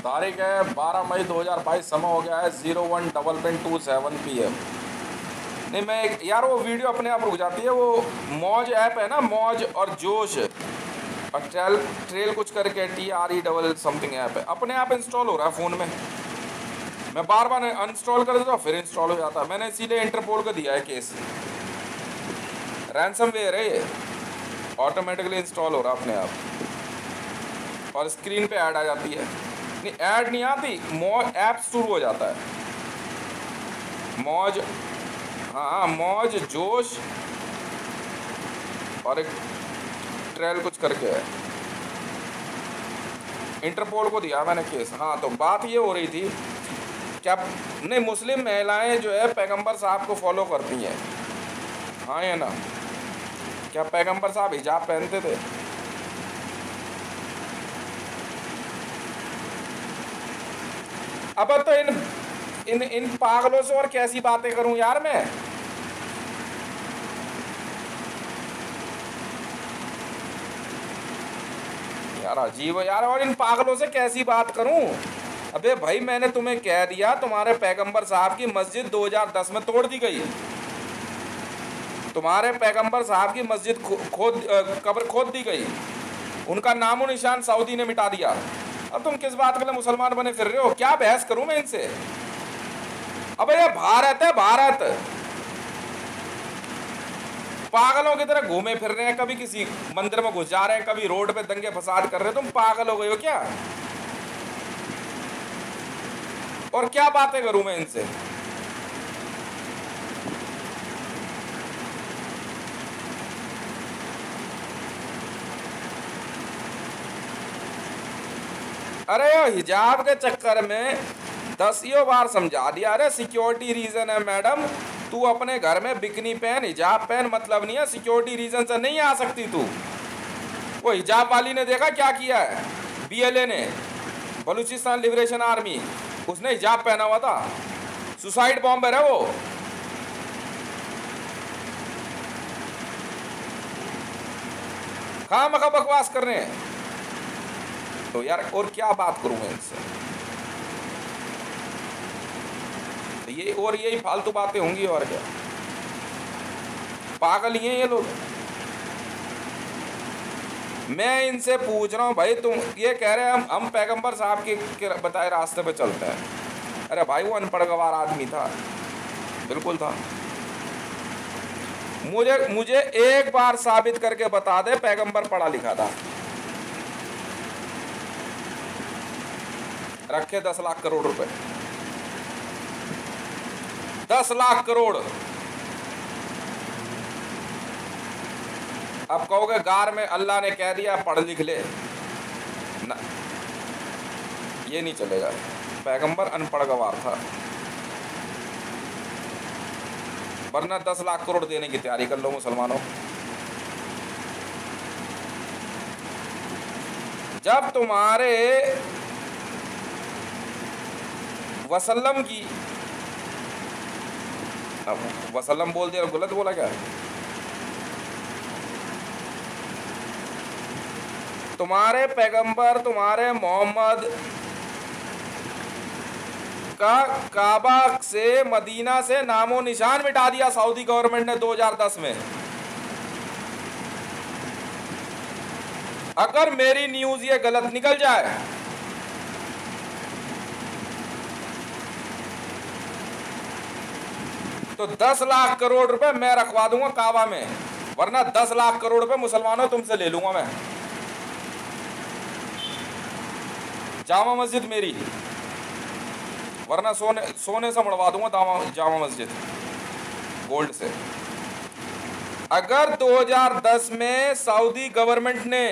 तारीख है 12 मई 2022, समय हो गया है 01:27 PM। नहीं मैं यार वो वीडियो अपने आप रुक जाती है। वो मौज ऐप है ना, मौज और जोश और ट्रेल कुछ करके TREL समथिंग ऐप है, अपने आप इंस्टॉल हो रहा है फ़ोन में। मैं बार बार अनइंस्टॉल कर देता हूँ फिर इंस्टॉल हो जाता है। मैंने इसीलिए इंटरपोल को दिया है केस। रैंसमवेयर है ये, ऑटोमेटिकली इंस्टॉल हो रहा अपने आप और स्क्रीन पे ऐड आ जाती है। नहीं ऐड नहीं आती, ऐप शुरू हो जाता है। मौज, हाँ मौज जोश और एक ट्रेल कुछ करके है। इंटरपोल को दिया मैंने केस। हाँ तो बात ये हो रही थी क्या, नहीं मुस्लिम महिलाएं जो है पैगंबर साहब को फॉलो करती हैं, हाँ या ना? क्या पैगंबर साहब हिजाब पहनते थे? अब तो इन पागलों से और कैसी बातें करूं यार मैं। यार अजीब है यार, और इन पागलों से कैसी बात करूं? अबे भाई मैंने तुम्हें कह दिया तुम्हारे पैगंबर साहब की मस्जिद 2010 में तोड़ दी गई। तुम्हारे पैगंबर साहब की मस्जिद कब्र खोद दी गई, उनका नामो निशान सऊदी ने मिटा दिया। अब तुम किस बात के लिए मुसलमान बने फिर रहे हो? क्या बहस करूं मैं इनसे? अबे ये भारत है, भारत। पागलों की तरह घूमे फिर रहे हैं, कभी किसी मंदिर में घुस जा रहे हैं, कभी रोड पे दंगे फसाद कर रहे हैं। तुम पागल हो गए हो क्या? और क्या बातें करूं मैं इनसे? अरे हिजाब के चक्कर में 10 बार समझा दिया। अरे सिक्योरिटी रीजन है मैडम, तू अपने घर में बिकनी पहन, हिजाब पहन, मतलब नहीं है। सिक्योरिटी रीजन से नहीं आ सकती तू। वो हिजाब वाली ने देखा क्या किया है, BLA ने, बलूचिस्तान लिबरेशन आर्मी, उसने हिजाब पहना हुआ था। सुसाइड बॉम्बर है वो। खामखा बकवास कर रहे हैं। तो यार और क्या बात करूं मैं इनसे? ये और यही फालतू बातें होंगी और क्या। पागल ही हैं ये लोग। मैं इनसे पूछ रहा हूं भाई, तुम ये कह रहे हैं हम पैगंबर साहब के बताए रास्ते पे चलते हैं। अरे भाई वो अनपढ़ गवार आदमी था, बिल्कुल था। मुझे एक बार साबित करके बता दे पैगंबर पढ़ा लिखा था। रखे 10 लाख करोड़ रुपए, 10 लाख करोड़। अब कहोगे गार में अल्लाह ने कह दिया पढ़ लिख ले ना, ये नहीं चलेगा। पैगंबर अनपढ़ गवार था, वरना 10 लाख करोड़ देने की तैयारी कर लो मुसलमानों। जब तुम्हारे वसल्लम की, वसल्लम बोल दिया, गलत बोला क्या? तुम्हारे पैगंबर, तुम्हारे मोहम्मद का काबा से, मदीना से नामो निशान मिटा दिया सऊदी गवर्नमेंट ने 2010 में। अगर मेरी न्यूज ये गलत निकल जाए तो 10 लाख करोड़ रुपए मैं रखवा दूंगा काबा में, वरना 10 लाख करोड़ रुपए मुसलमानों तुमसे ले लूंगा मैं। जामा मस्जिद मेरी, वरना सोने से मड़वा दूंगा जामा मस्जिद गोल्ड से। अगर 2010 में सऊदी गवर्नमेंट ने,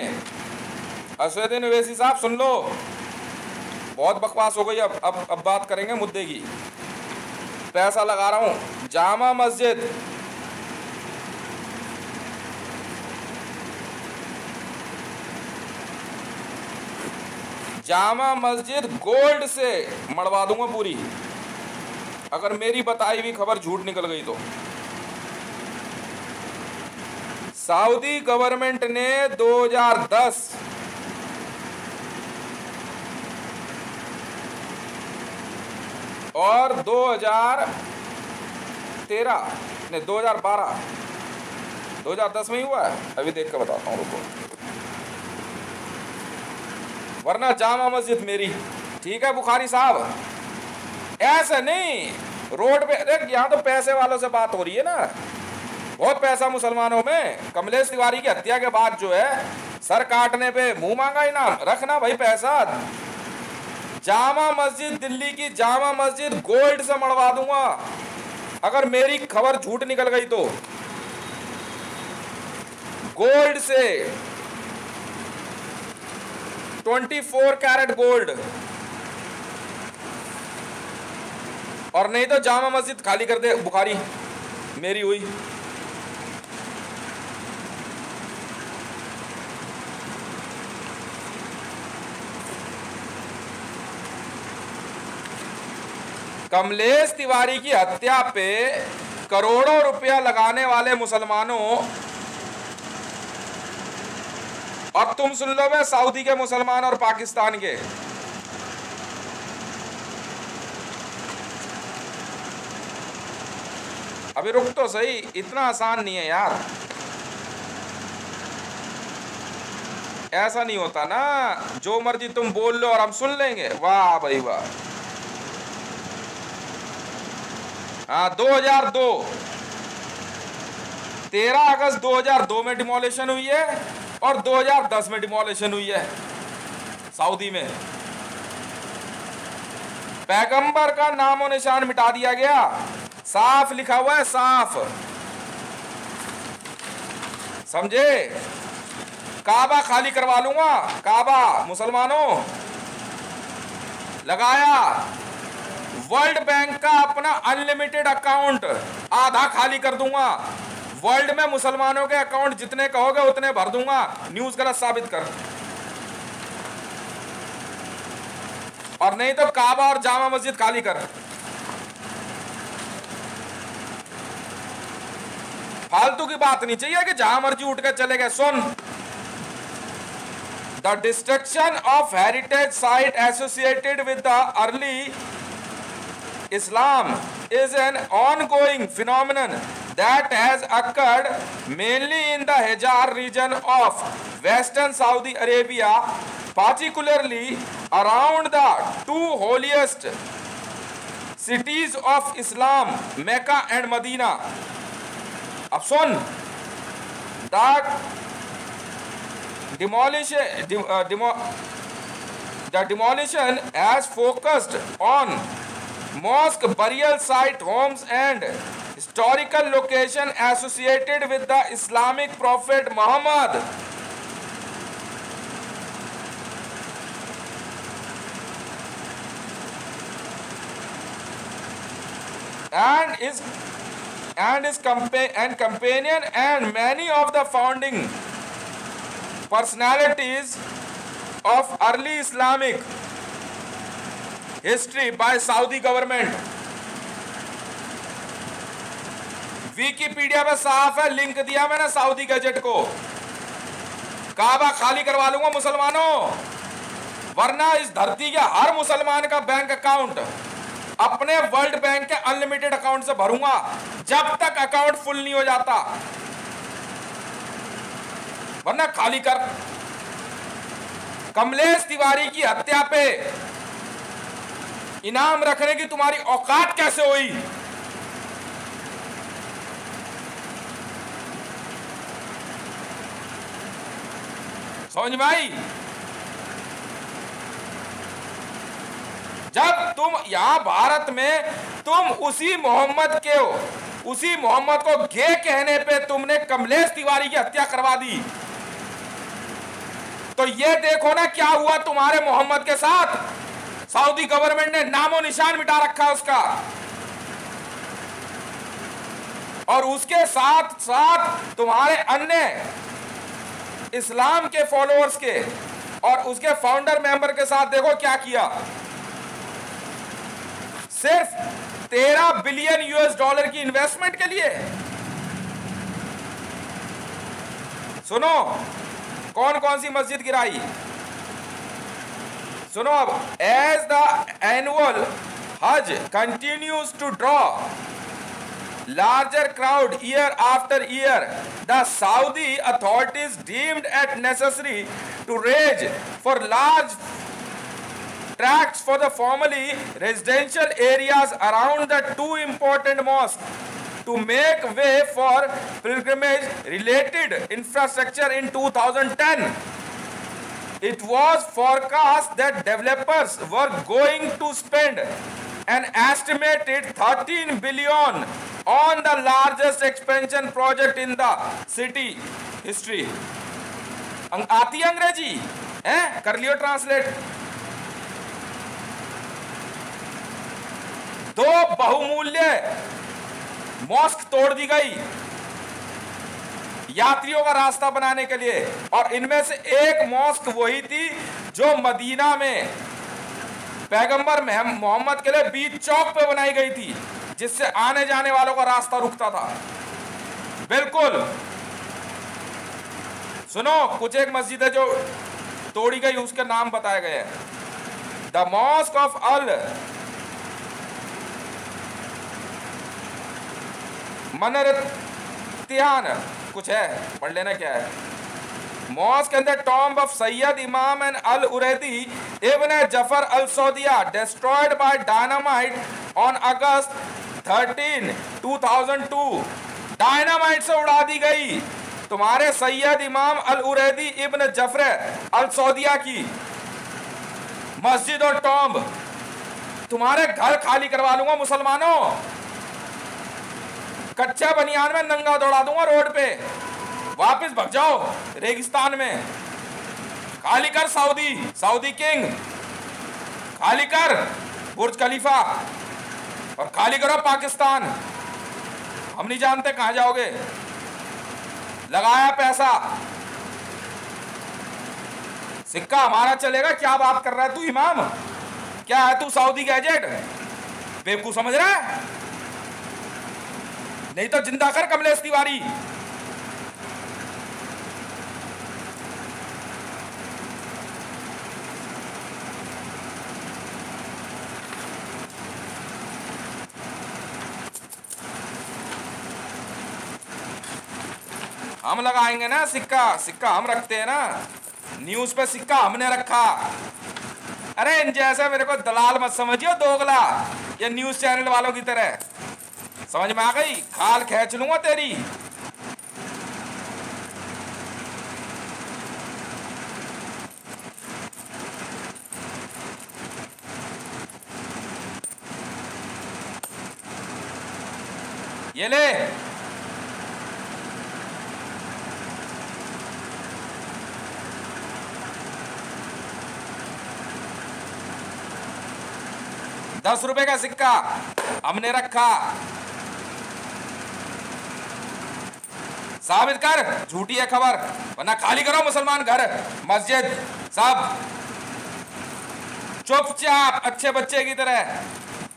असदुद्दीन ओवैसी साहब सुन लो, बहुत बकवास हो गई। अब बात करेंगे मुद्दे की। पैसा लगा रहा हूं जामा मस्जिद, जामा मस्जिद गोल्ड से मड़वा दूंगा पूरी, अगर मेरी बताई हुई खबर झूठ निकल गई तो। सऊदी गवर्नमेंट ने 2010 और 2013 नहीं 2010 में ही हुआ है, अभी देख कर बताता हूँ रुको, वरना जामा मस्जिद मेरी। ठीक है बुखारी साहब, ऐसे नहीं रोड पे, अरे यहाँ तो पैसे वालों से बात हो रही है ना, बहुत पैसा मुसलमानों में। कमलेश तिवारी की हत्या के बाद जो है सर काटने पे मुंह मांगा इनाम, रखना भाई पैसा। जामा मस्जिद, दिल्ली की जामा मस्जिद गोल्ड से मढ़वा दूंगा अगर मेरी खबर झूठ निकल गई तो। गोल्ड से 24 कैरेट गोल्ड, और नहीं तो जामा मस्जिद खाली कर दे बुखारी, मेरी हुई। कमलेश तिवारी की हत्या पे करोड़ों रुपया लगाने वाले मुसलमानों, अब तुम सुन लो मैं, सऊदी के मुसलमान और पाकिस्तान के, अभी रुक तो सही, इतना आसान नहीं है यार, ऐसा नहीं होता ना जो मर्जी तुम बोल लो और हम सुन लेंगे। वाह भाई वाह। हाँ 2002, 13 अगस्त 2002 में डिमोलिशन हुई है और 2010 में डिमोलिशन हुई है सऊदी में। पैगंबर का नामो निशान मिटा दिया गया, साफ लिखा हुआ है, साफ, समझे। काबा खाली करवा लूंगा, काबा मुसलमानों लगाया, वर्ल्ड बैंक का अपना अनलिमिटेड अकाउंट आधा खाली कर दूंगा, वर्ल्ड में मुसलमानों के अकाउंट जितने कहोगे उतने भर दूंगा, न्यूज गलत साबित कर। और नहीं तो काबा और जामा मस्जिद खाली कर। फालतू की बात नहीं चाहिए कि जहां मर्जी उठ के चले गए। सुन, the destruction of heritage site associated with the early Islam is an ongoing phenomenon that has occurred mainly in the Hijaz region of western Saudi Arabia, particularly around the two holiest cities of Islam, Mecca and Medina. अब सुन, the demolition has focused on mosque, burial site, homes and historical location associated with the Islamic Prophet Muhammad. And his companion and many of the founding personalities of early Islamic history by Saudi government. Wikipedia में साफ है, link दिया मैंने Saudi gazette को। काबा खाली करवा लूंगा मुसलमानों, वरना इस धरती के हर मुसलमान का बैंक अकाउंट अपने वर्ल्ड बैंक के अनलिमिटेड अकाउंट से भरूंगा जब तक अकाउंट फुल नहीं हो जाता, वरना खाली कर। कमलेश तिवारी की हत्या पे इनाम रखने की तुम्हारी औकात कैसे हुई? समझ में आई? जब तुम यहां भारत में तुम उसी मोहम्मद के हो, उसी मोहम्मद को गे कहने पे तुमने कमलेश तिवारी की हत्या करवा दी, तो ये देखो ना क्या हुआ तुम्हारे मोहम्मद के साथ। सऊदी गवर्नमेंट ने नामो निशान मिटा रखा उसका, और उसके साथ साथ तुम्हारे अन्य इस्लाम के फॉलोअर्स के और उसके फाउंडर मेंबर के साथ देखो क्या किया। सिर्फ 13 बिलियन US$ की इन्वेस्टमेंट के लिए। सुनो कौन कौन सी मस्जिद गिराई, सुनो अब। As the annual Hajj continues to draw larger crowd year after year. The Saudi authorities deemed it necessary to raise for large tracts for the formerly residential areas around the two important mosques to make way for pilgrimage related infrastructure in 2010. It was forecast that developers were going to spend an estimated 13 billion on the largest expansion project in the city history. आती है अंग्रेजी हैं? कर लियो translate. दो बहुमूल्य mask तोड़ दी गई यात्रियों का रास्ता बनाने के लिए, और इनमें से एक मॉस्क वही थी जो मदीना में पैगंबर मोहम्मद के लिए बीच चौक पे बनाई गई थी, जिससे आने जाने वालों का रास्ता रुकता था। बिल्कुल सुनो, कुछ एक मस्जिद है जो तोड़ी गई, उसके नाम बताए गए हैं। द मॉस्क ऑफ अल मनरत्यान कुछ है, पढ़ लेना क्या है। Mosque and the tomb of Sayyid Imam and अल उरैदी इब्न जफर अल सौदिया destroyed by dynamite on August 13, 2002। Dynamite से उड़ा दी गई तुम्हारे सैयद इमाम अल उरैदी इब्न जफर अल सौदिया की मस्जिद और टॉम्ब। तुम्हारे घर खाली करवा लूंगा मुसलमानों, कच्चा बनियान में नंगा दौड़ा दूंगा रोड पे, वापस भग जाओ रेगिस्तान में। खाली कर सऊदी किंग, खाली कर बुर्ज खलीफा, और खाली करो पाकिस्तान। हम नहीं जानते कहां जाओगे, लगाया पैसा, सिक्का हमारा चलेगा। क्या बात कर रहा है तू इमाम, क्या है तू सऊदी गैजेट, बेवकूफ समझ रहा है? नहीं तो जिंदा कर कमलेश तिवारी। हम लगाएंगे ना सिक्का, सिक्का हम रखते हैं ना, न्यूज पे सिक्का हमने रखा। अरे इन जैसे मेरे को दलाल मत समझियो, दोगला, ये न्यूज चैनल वालों की तरह। समझ में आ गई? खाल खींच लूंगा तेरी। ये ले, ₹10 का सिक्का हमने रखा। साबित कर, झूठी है खबर, वरना खाली करो मुसलमान घर मस्जिद सब, चुपचाप अच्छे बच्चे की तरह,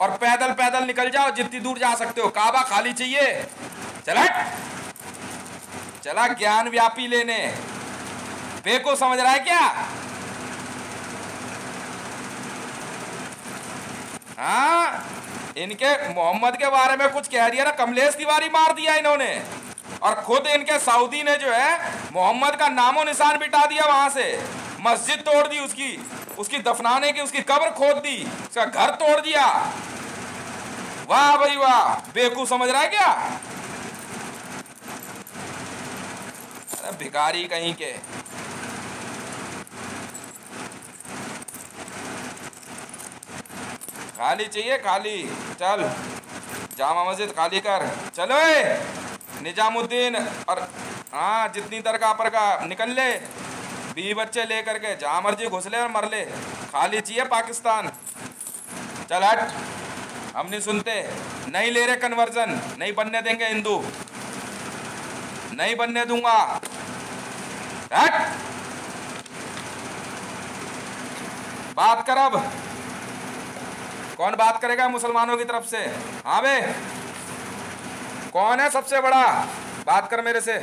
और पैदल पैदल निकल जाओ जितनी दूर जा सकते हो। काबा खाली चाहिए, चला चला ज्ञान व्यापी लेने। बेको समझ रहा है क्या? हाँ, इनके मोहम्मद के बारे में कुछ कह दिया ना, कमलेश तिवारी मार दिया इन्होंने, और खुद इनके सऊदी ने जो है मोहम्मद का नामो निशान मिटा दिया वहां से, मस्जिद तोड़ दी उसकी दफनाने की, उसकी कब्र खोद दी, उसका घर तोड़ दिया। वाह भाई वाह, बेवकूफ समझ रहा है क्या? अरे भिखारी कहीं के। खाली चाहिए, खाली चल, जामा मस्जिद खाली कर, चलो निजामुद्दीन, और हाँ जितनी दरगाह पर का निकल ले, 20 बच्चे ले करके जहाँ मर्जी घुस ले और मर ले। खाली चाहिए पाकिस्तान, चल हट, हम नहीं सुनते, नहीं ले रहे कन्वर्जन, नहीं बनने देंगे हिंदू, नहीं बनने दूंगा, हट। बात कर अब, कौन बात करेगा मुसलमानों की तरफ से? हाँ बे, कौन है सबसे बड़ा? बात कर मेरे से।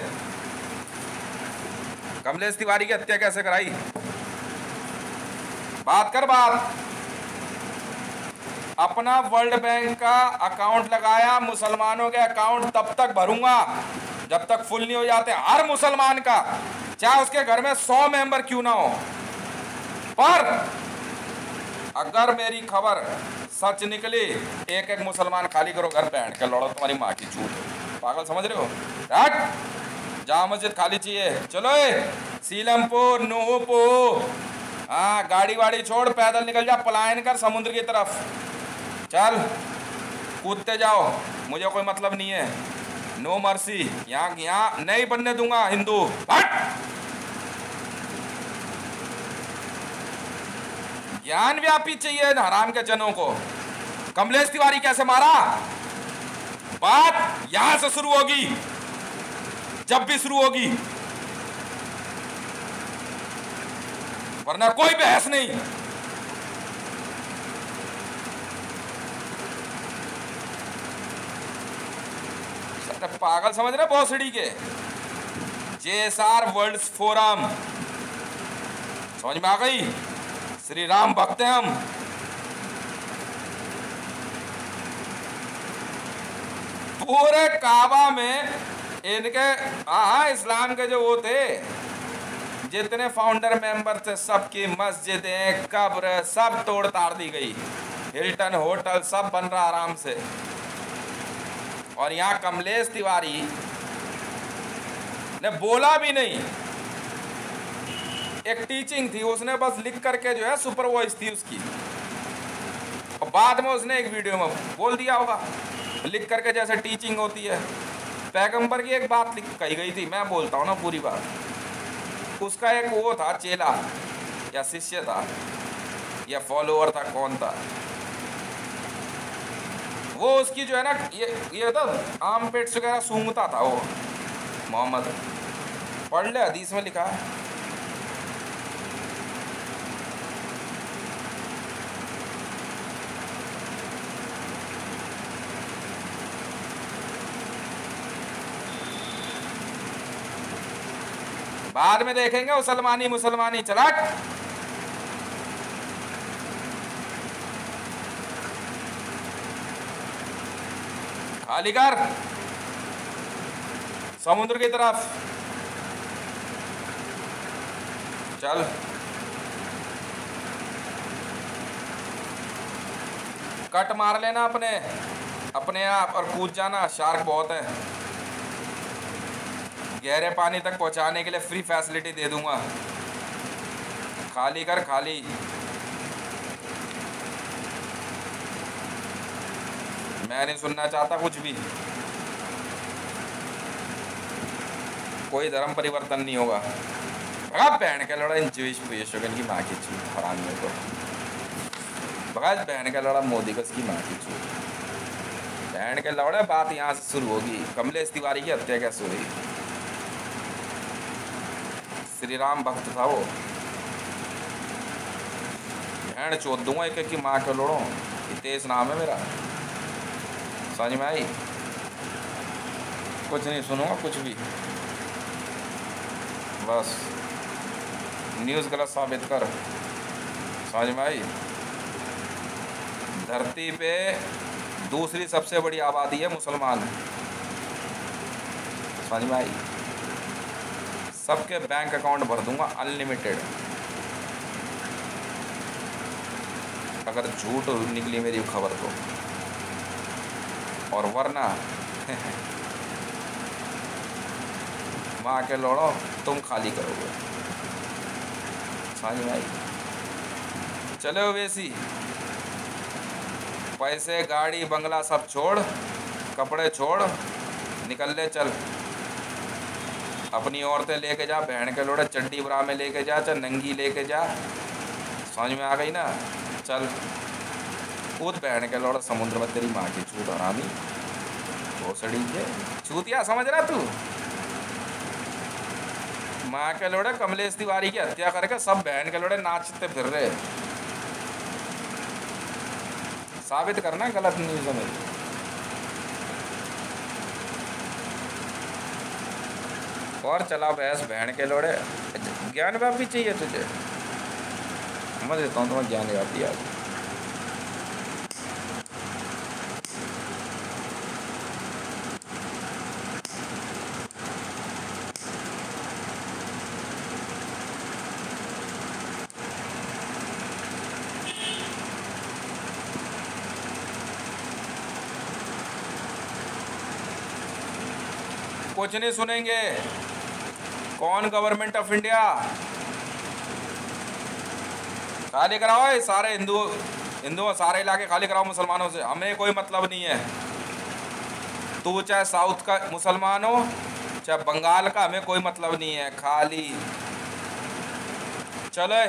कमलेश तिवारी की हत्या कैसे कराई? बात कर बात। अपना वर्ल्ड बैंक का अकाउंट लगाया, मुसलमानों के अकाउंट तब तक भरूंगा जब तक फुल नहीं हो जाते हर मुसलमान का, चाहे उसके घर में 100 मेंबर क्यों ना हो। पर अगर मेरी खबर सच निकली, एक एक मुसलमान खाली करो घर, बैठ के लड़ो, तुम्हारी माँ की चूत। पागल समझ रहे हो? जामा मस्जिद खाली चाहिए, चलो सीलमपुर, नूहपुर, हाँ गाड़ी वाड़ी छोड़, पैदल निकल जा, पलायन कर समुद्र की तरफ, चल कूदते जाओ, मुझे कोई मतलब नहीं है। नो मर्सी, यहाँ नहीं बनने दूंगा हिंदू। ज्ञान व्यापी चाहिए हराम के जनों को। कमलेश तिवारी कैसे मारा, बात यहां से शुरू होगी, जब भी शुरू होगी, वरना कोई बहस नहीं। पागल समझ रहे भोसड़ी के। JSR वर्ल्ड फोरम, समझ में आ गई? श्री राम भक्त हैं हम। पूरे काबा में इनके, हाँ इस्लाम के जो वो थे, जितने फाउंडर मेंबर थे, सबकी मस्जिदें, कब्र सब तोड़ ताड़ दी गई, हिल्टन होटल सब बन रहा आराम से। और यहाँ कमलेश तिवारी ने बोला भी नहीं, एक टीचिंग थी, उसने बस लिख करके जो है सुपर वॉइस थी उसकी, और बाद में उसने एक वीडियो में बोल दिया होगा लिख करके, जैसे टीचिंग होती है। पैगंबर की एक बात कही गई थी, मैं बोलता हूँ ना पूरी बात। उसका एक वो था, चेला या शिष्य था या फॉलोअर था, कौन था वो, उसकी जो है ना ये तो आम पेट वगैरह सूंघता था वो मोहम्मद। पढ़ ले, हदीस में लिखा है। बाद में देखेंगे मुसलमानी मुसलमानी, चला खाली कर समुद्र की तरफ, चल। कट मार लेना अपने आप और कूद जाना, शार्क बहुत है। गहरे पानी तक पहुंचाने के लिए फ्री फैसिलिटी दे दूंगा, खाली कर खाली। मैं नहीं सुनना चाहता कुछ भी, कोई धर्म परिवर्तन नहीं होगा। भगा बहन के लड़ा इन जूश पेशोगन की माँ की चूत, हरामियों को भगा बहन के लड़ा मोदी को इसकी माँ की चूत। बहन के लौड़े बात यहाँ से शुरू होगी। कमलेश तिवारी की हत्या कैसे हुई? श्री राम भक्त था वो, बहन चोद दूंगा एक एक की माँ के लोड़ो। तेज नाम है मेरा, समझ में आई? कुछ नहीं सुनूंगा कुछ भी, बस न्यूज़ गलत साबित कर, समझ में आई? धरती पे दूसरी सबसे बड़ी आबादी है मुसलमान, समझ में आई? सबके बैंक अकाउंट भर दूंगा अनलिमिटेड, अगर झूठ निकली मेरी खबर तो, और वरना माँ के लोड़ो तुम खाली करोगे, समझ में आई? चलो वैसी पैसे गाड़ी बंगला सब छोड़, कपड़े छोड़, निकल ले चल। अपनी औरतें लेके जा, बहन के लोड़े चड्डी ब्रा में लेके जा, चाहे नंगी लेके जा, समझ में आ गई ना? चल कूद बहन के लोड़ा समुद्र में, तेरी माँ की चूत हरामी भोसड़ी के चूतिया, समझ रहा तू? माँ के लोड़े कमलेश तिवारी की हत्या करके सब बहन के लोड़े नाचते फिर रहे। साबित करना गलत न्यूज़ में। और चला बहस बहन के लोड़े। ज्ञान व्यापी चाहिए तुझे, समझ लेता हूँ तुम्हें ज्ञान व्यापी आज। कुछ नहीं सुनेंगे। कौन गवर्नमेंट ऑफ इंडिया? खाली कराओ ये सारे हिंदू सारे इलाके खाली कराओ मुसलमानों से, हमें कोई मतलब नहीं है। तू चाहे साउथ का मुसलमान हो चाहे बंगाल का, हमें कोई मतलब नहीं है। खाली चलो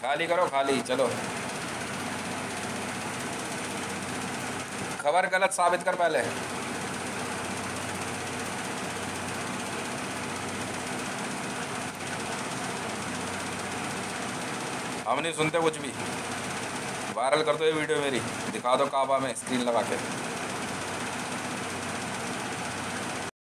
खाली करो, खाली चलो। खबर गलत साबित कर पहले। हम नहीं सुनते कुछ भी। वायरल कर दो ये वीडियो मेरी, दिखा दो काबा में स्क्रीन लगा के।